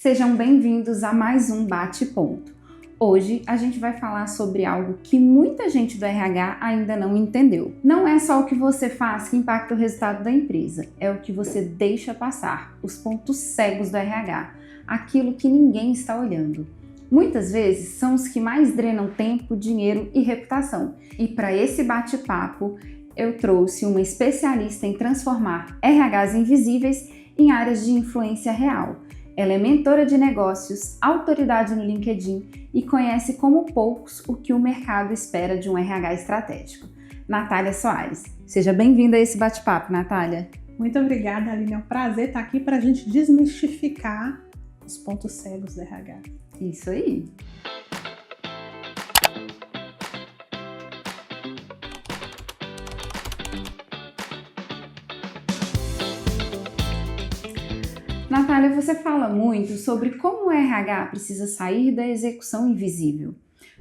Sejam bem-vindos a mais um Bate-Ponto. Hoje a gente vai falar sobre algo que muita gente do RH ainda não entendeu. Não é só o que você faz que impacta o resultado da empresa, é o que você deixa passar, os pontos cegos do RH, aquilo que ninguém está olhando. Muitas vezes são os que mais drenam tempo, dinheiro e reputação. E para esse bate-papo, eu trouxe uma especialista em transformar RHs invisíveis em áreas de influência real. Ela é mentora de negócios, autoridade no LinkedIn e conhece como poucos o que o mercado espera de um RH estratégico. Natália Soares. Seja bem-vinda a esse bate-papo, Natália. Muito obrigada, Aline. É um prazer estar aqui para a gente desmistificar os pontos cegos do RH. Isso aí. Natália, você fala muito sobre como o RH precisa sair da execução invisível.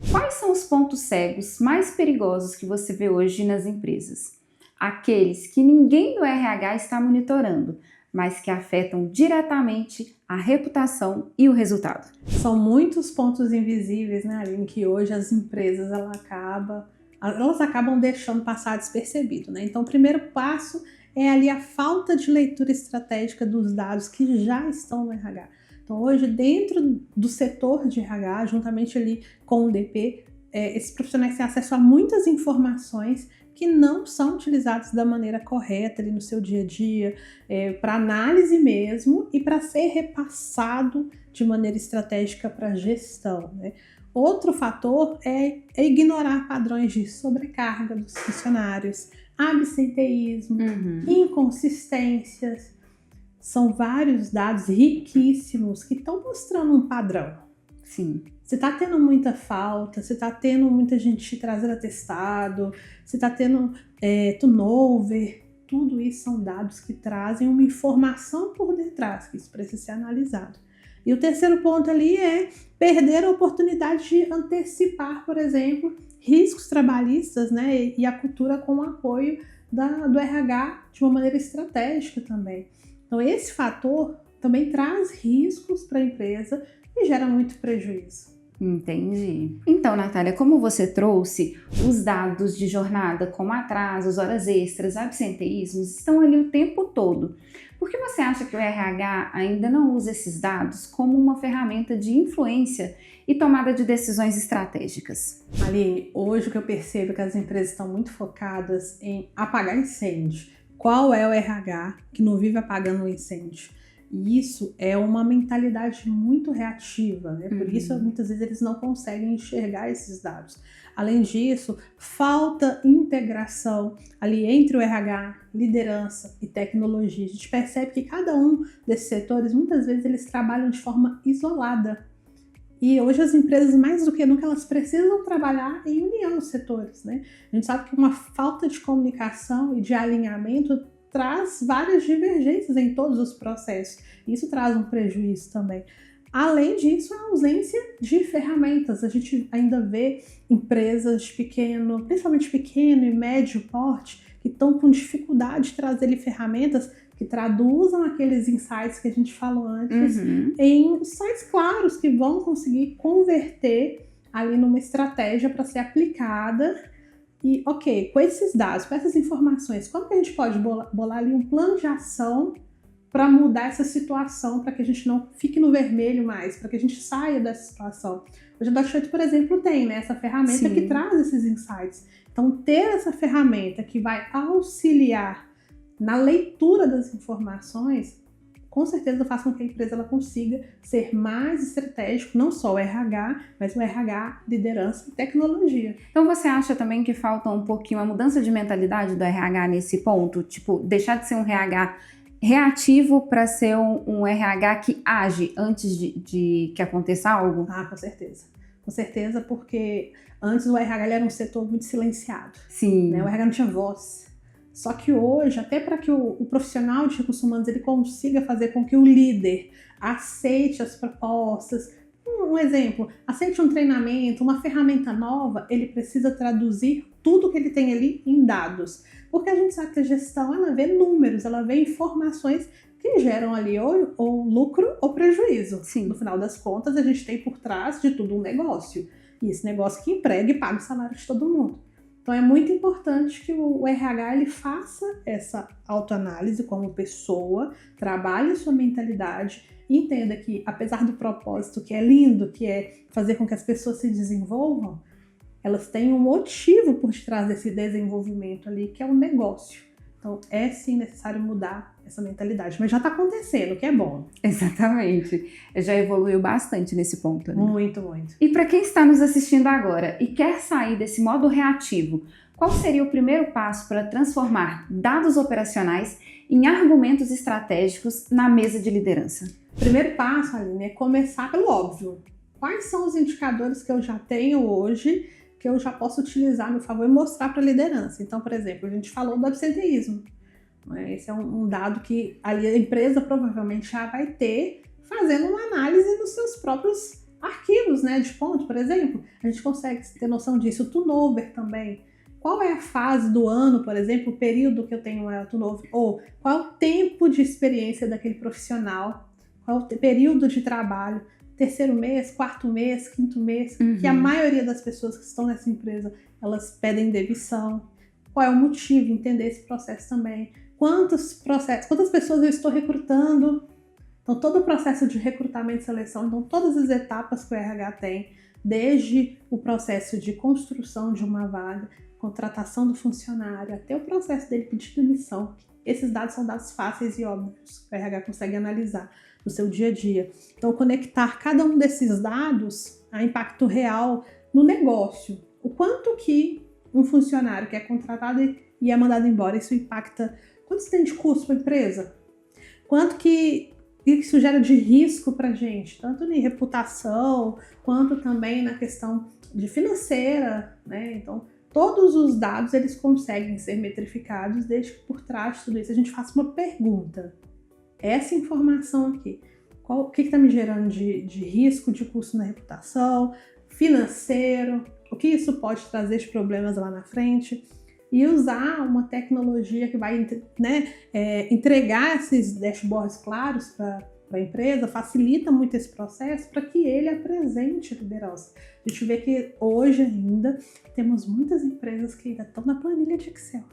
Quais são os pontos cegos mais perigosos que você vê hoje nas empresas? Aqueles que ninguém do RH está monitorando, mas que afetam diretamente a reputação e o resultado. São muitos pontos invisíveis, né, Aline, que hoje as empresas elas acabam deixando passar despercebido, né? Então, o primeiro passo é ali a falta de leitura estratégica dos dados que já estão no RH. Então, hoje, dentro do setor de RH, juntamente ali com o DP, esses profissionais têm acesso a muitas informações que não são utilizadas da maneira correta ali no seu dia a dia, para análise mesmo e para ser repassado de maneira estratégica para a gestão, né? Outro fator é ignorar padrões de sobrecarga dos funcionários, absenteísmo, inconsistências. São vários dados riquíssimos que estão mostrando um padrão. Sim. Você está tendo muita falta, você está tendo muita gente trazendo atestado, você está tendo turnover. Tudo isso são dados que trazem uma informação por detrás, que isso precisa ser analisado. E o terceiro ponto ali é perder a oportunidade de antecipar, por exemplo, riscos trabalhistas, né, e a cultura com o apoio do RH de uma maneira estratégica também. Então, esse fator também traz riscos para a empresa e gera muito prejuízo. Entendi. Então, Natália, como você trouxe, os dados de jornada, como atrasos, horas extras, absenteísmos, estão ali o tempo todo. Por que você acha que o RH ainda não usa esses dados como uma ferramenta de influência e tomada de decisões estratégicas? Aline, hoje o que eu percebo é que as empresas estão muito focadas em apagar incêndio. Qual é o RH que não vive apagando um incêndio? E isso é uma mentalidade muito reativa, né? Por isso, muitas vezes, eles não conseguem enxergar esses dados. Além disso, falta integração ali entre o RH, liderança e tecnologia. A gente percebe que cada um desses setores, muitas vezes, eles trabalham de forma isolada. E hoje as empresas, mais do que nunca, elas precisam trabalhar em união nos setores, né? A gente sabe que uma falta de comunicação e de alinhamento traz várias divergências em todos os processos. Isso traz um prejuízo também. Além disso, a ausência de ferramentas. A gente ainda vê empresas principalmente pequeno e médio porte, que estão com dificuldade de trazer ferramentas que traduzam aqueles insights que a gente falou antes em insights claros que vão conseguir converter ali numa estratégia para ser aplicada. E, ok, com esses dados, com essas informações, como que a gente pode bolar ali um plano de ação para mudar essa situação, para que a gente não fique no vermelho mais, para que a gente saia dessa situação? Hoje a Dashut, por exemplo, tem, né, essa ferramenta que traz esses insights. Então, ter essa ferramenta que vai auxiliar na leitura das informações, com certeza faz com que a empresa ela consiga ser mais estratégico, não só o RH, mas o RH, liderança e tecnologia. Então você acha também que falta um pouquinho a mudança de mentalidade do RH nesse ponto? Tipo, deixar de ser um RH reativo para ser um RH que age antes de que aconteça algo? Ah, com certeza. Com certeza, porque antes o RH era um setor muito silenciado. Sim. Né? O RH não tinha voz. Só que hoje, até para que o profissional de recursos humanos ele consiga fazer com que o líder aceite as propostas, um exemplo, aceite um treinamento, uma ferramenta nova, ele precisa traduzir tudo que ele tem ali em dados. Porque a gente sabe que a gestão, ela vê números, ela vê informações que geram ali ou lucro ou prejuízo. Sim. No final das contas, a gente tem por trás de tudo um negócio. E esse negócio que emprega e paga o salário de todo mundo. Então é muito importante que o RH ele faça essa autoanálise como pessoa, trabalhe a sua mentalidade e entenda que, apesar do propósito que é lindo, que é fazer com que as pessoas se desenvolvam, elas têm um motivo por detrás desse desenvolvimento ali, que é o negócio. Então é sim necessário mudar essa mentalidade, mas já está acontecendo, o que é bom. Exatamente. Já evoluiu bastante nesse ponto, né? Muito, muito. E para quem está nos assistindo agora e quer sair desse modo reativo, qual seria o primeiro passo para transformar dados operacionais em argumentos estratégicos na mesa de liderança? O primeiro passo, Aline, é começar pelo óbvio. Quais são os indicadores que eu já tenho hoje que eu já posso utilizar a meu favor e mostrar para a liderança? Então, por exemplo, a gente falou do absenteísmo. Esse é um dado que a empresa provavelmente já vai ter fazendo uma análise nos seus próprios arquivos, né, de ponto, por exemplo. A gente consegue ter noção disso. O turnover também. Qual é a fase do ano, por exemplo, o período que eu tenho turnover? Ou qual é o tempo de experiência daquele profissional? Qual é o período de trabalho? Terceiro mês, quarto mês, quinto mês, que a maioria das pessoas que estão nessa empresa, elas pedem demissão. Qual é o motivo? Entender esse processo também. Quantas pessoas eu estou recrutando? Então, todo o processo de recrutamento e seleção, então todas as etapas que o RH tem, desde o processo de construção de uma vaga, contratação do funcionário, até o processo dele pedir demissão. Esses dados são dados fáceis e óbvios que o RH consegue analisar no seu dia a dia. Então, conectar cada um desses dados a impacto real no negócio. O quanto que um funcionário que é contratado e é mandado embora, isso impacta. Quanto isso tem de custo para a empresa? Quanto que isso gera de risco para a gente? Tanto em reputação, quanto também na questão de financeira, né? Então, todos os dados, eles conseguem ser metrificados desde que por trás de tudo isso a gente faça uma pergunta. Essa informação aqui, o que está me gerando de risco, de custo na reputação, financeiro, o que isso pode trazer de problemas lá na frente? E usar uma tecnologia que vai, né, entregar esses dashboards claros para a empresa, facilita muito esse processo para que ele apresente a liderança. A gente vê que hoje ainda temos muitas empresas que ainda estão na planilha de Excel.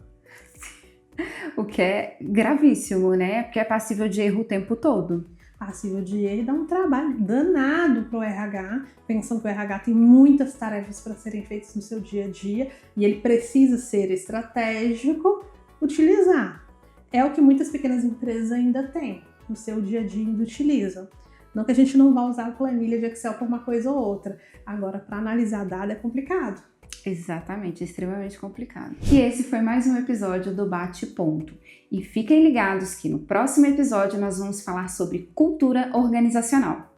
O que é gravíssimo, né? Porque é passível de erro o tempo todo. Passível de erro e dá um trabalho danado para o RH, pensando que o RH tem muitas tarefas para serem feitas no seu dia a dia e ele precisa ser estratégico, utilizar. É o que muitas pequenas empresas ainda têm no seu dia a dia e utilizam. Não que a gente não vá usar a planilha de Excel para uma coisa ou outra. Agora, para analisar dado é complicado. Exatamente, extremamente complicado. E esse foi mais um episódio do Bate Ponto. E fiquem ligados que no próximo episódio nós vamos falar sobre cultura organizacional.